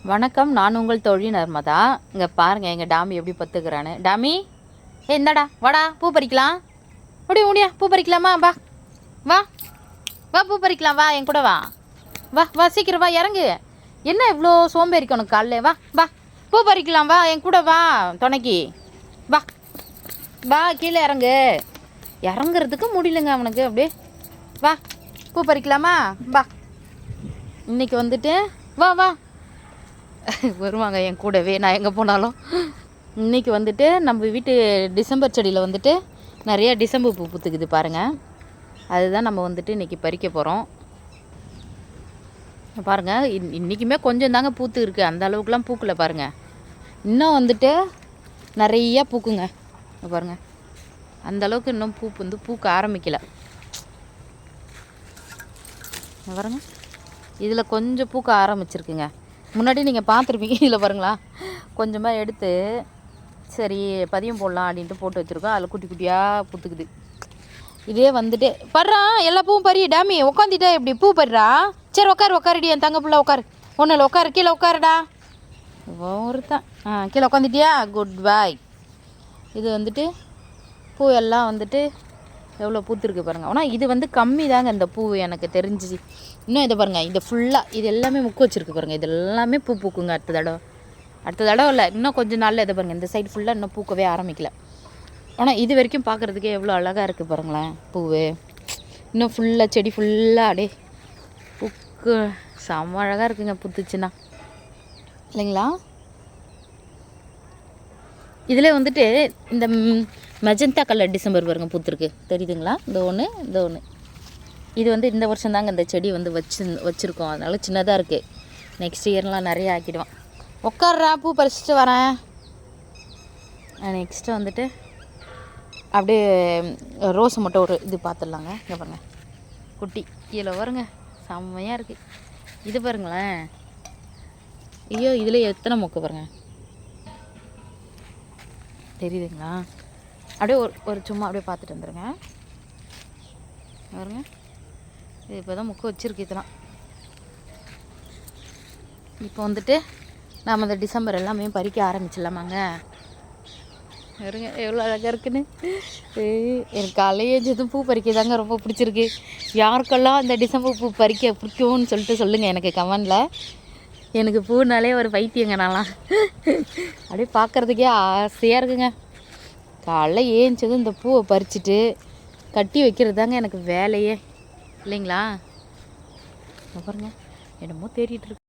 வணக்கம், நான் உங்கள் தோழி நர்மதா. இங்கே பாருங்கள் எங்கள் டாமி எப்படி பத்துக்கிறான்னு. டாமி, இந்தாடா, வாடா, பூ பறிக்கலாம். முடியா பூ பறிக்கலாமா? வா வா வா, பூ பறிக்கலாம். வா, என் கூட வா. வா வா, சீக்கிரம் வா, இறங்கு. என்ன இவ்வளோ சோம்பேறிக்கு உனக்கு காலைல? வா வா, பூ பறிக்கலாம். வா, என் கூட வா, துணைக்கி வா. வா, கீழே இறங்கு. இறங்குறதுக்கு முடியலங்க அவனுக்கு. அப்படியே வா, பூ பறிக்கலாமா? வா. இன்றைக்கி வந்துட்டு வா வா வருவாங்க என் கூடவே, நான் எங்கே போனாலும். இன்றைக்கி வந்துட்டு நம்ம வீட்டு டிசம்பர் செடியில் வந்துட்டு நிறையா டிசம்பர் பூ பூத்துக்குது பாருங்கள். அதுதான் நம்ம வந்துட்டு இன்றைக்கி பறிக்க போகிறோம். பாருங்கள், இன்றைக்குமே கொஞ்சம் தாங்க பூத்து இருக்குது, அந்த அளவுக்குலாம் பூக்கலை பாருங்கள். இன்னும் வந்துட்டு நிறையா பூக்குங்க பாருங்கள். அந்த அளவுக்கு இன்னும் பூ வந்து பூக்க ஆரம்பிக்கலை பாருங்கள். இதில் கொஞ்சம் பூக்க ஆரம்பிச்சிருக்குங்க. முன்னாடி நீங்கள் பார்த்துருப்பீங்க. இதில் பாருங்களா, கொஞ்சமாக எடுத்து சரி பதியம் போடலாம் அப்படின்ட்டு போட்டு வச்சுருக்கோம். அதில் குட்டி குட்டியாக பூத்துக்குது. இதே வந்துட்டு படுறா, எல்லா பூவும் பறி. டாமி உட்காந்துட்டா எப்படி பூ பறிறா? சரி உட்காருடி என் தங்க பிள்ளை, உட்காரு. ஒன்றும் இல்லை, உட்காரு, கீழே உட்காருடா. ஒருத்தான் கீழே உட்காந்துட்டியா? குட் பாய். இது வந்துட்டு பூ எல்லாம் வந்துட்டு எவ்வளோ பூத்துருக்கு பாருங்கள். ஆனால் இது வந்து கம்மி தாங்க இந்த பூ எனக்கு தெரிஞ்சு. இன்னும் இதை பாருங்கள், இது ஃபுல்லாக இது எல்லாமே முக்கு வச்சுருக்கு பாருங்கள். இது எல்லாமே பூ பூக்குங்க அடுத்த தடவை இல்லை, இன்னும் கொஞ்சம் நாளில் இதை பாருங்கள். இந்த சைடு ஃபுல்லாக இன்னும் பூக்கவே ஆரம்பிக்கல. ஆனால் இது வரைக்கும் பார்க்குறதுக்கே எவ்வளோ அழகாக இருக்குது பாருங்களேன் பூவு. இன்னும் ஃபுல்லாக செடி ஃபுல்லாக அப்படியே பூக்கு செம்ம அழகாக இருக்குங்க பூத்துச்சுன்னா, இல்லைங்களா? இதில் வந்துட்டு இந்த மெஜந்தா கலர் டிசம்பர் பாருங்க பூத்துருக்கு, தெரியுதுங்களா? இந்த ஒன்று இது வந்து இந்த வருஷம் தாங்க இந்த செடி வந்து வச்சுருக்கோம். அதனால சின்னதாக இருக்குது. நெக்ஸ்ட் இயர்லாம் நிறைய ஆக்கிடுவோம். உட்கார்றா, பூ பறிச்சுட்டு வரேன். நெக்ஸ்ட்டு வந்துட்டு அப்படியே ரோஸை மட்டும் ஒரு இது பார்த்துடலாங்க. இங்கே பாருங்கள், குட்டி கீழே வருங்க, செம்மையாக இருக்குது. இது பாருங்களேன், ஐயோ இதில் எத்தனை மொக்கு பாருங்கள், தெரியுதுங்களா? அப்படியே ஒரு சும்மா அப்படியே பார்த்துட்டு வந்துடுங்க பாருங்க. இது இப்போ தான் முக்கு வச்சுருக்கு. இதெல்லாம் இப்போ வந்துட்டு நாம் இந்த டிசம்பர் எல்லாமே பறிக்க ஆரம்பிச்சிடலாமாங்க. பாருங்க எவ்வளோ அழகாக இருக்குன்னு. எனக்கு காலையேஞ்சதும் பூ பறிக்க தாங்க ரொம்ப பிடிச்சிருக்கு. யாருக்கெல்லாம் இந்த டிசம்பர் பூ பறிக்க பிடிக்கும்னு சொல்லிட்டு சொல்லுங்கள் எனக்கு கமெண்டில். எனக்கு பூனாலே ஒரு பைத்தியங்க நான்லாம். அப்படியே பார்க்குறதுக்கே ஆசையாக இருக்குங்க. காலைல ஏஞ்சதும் இந்த பூவை பறிச்சுட்டு கட்டி வைக்கிறது தாங்க எனக்கு வேலையே, இல்லைங்களா? பாருங்க என்னமோ தேடிட்டு இருக்கு.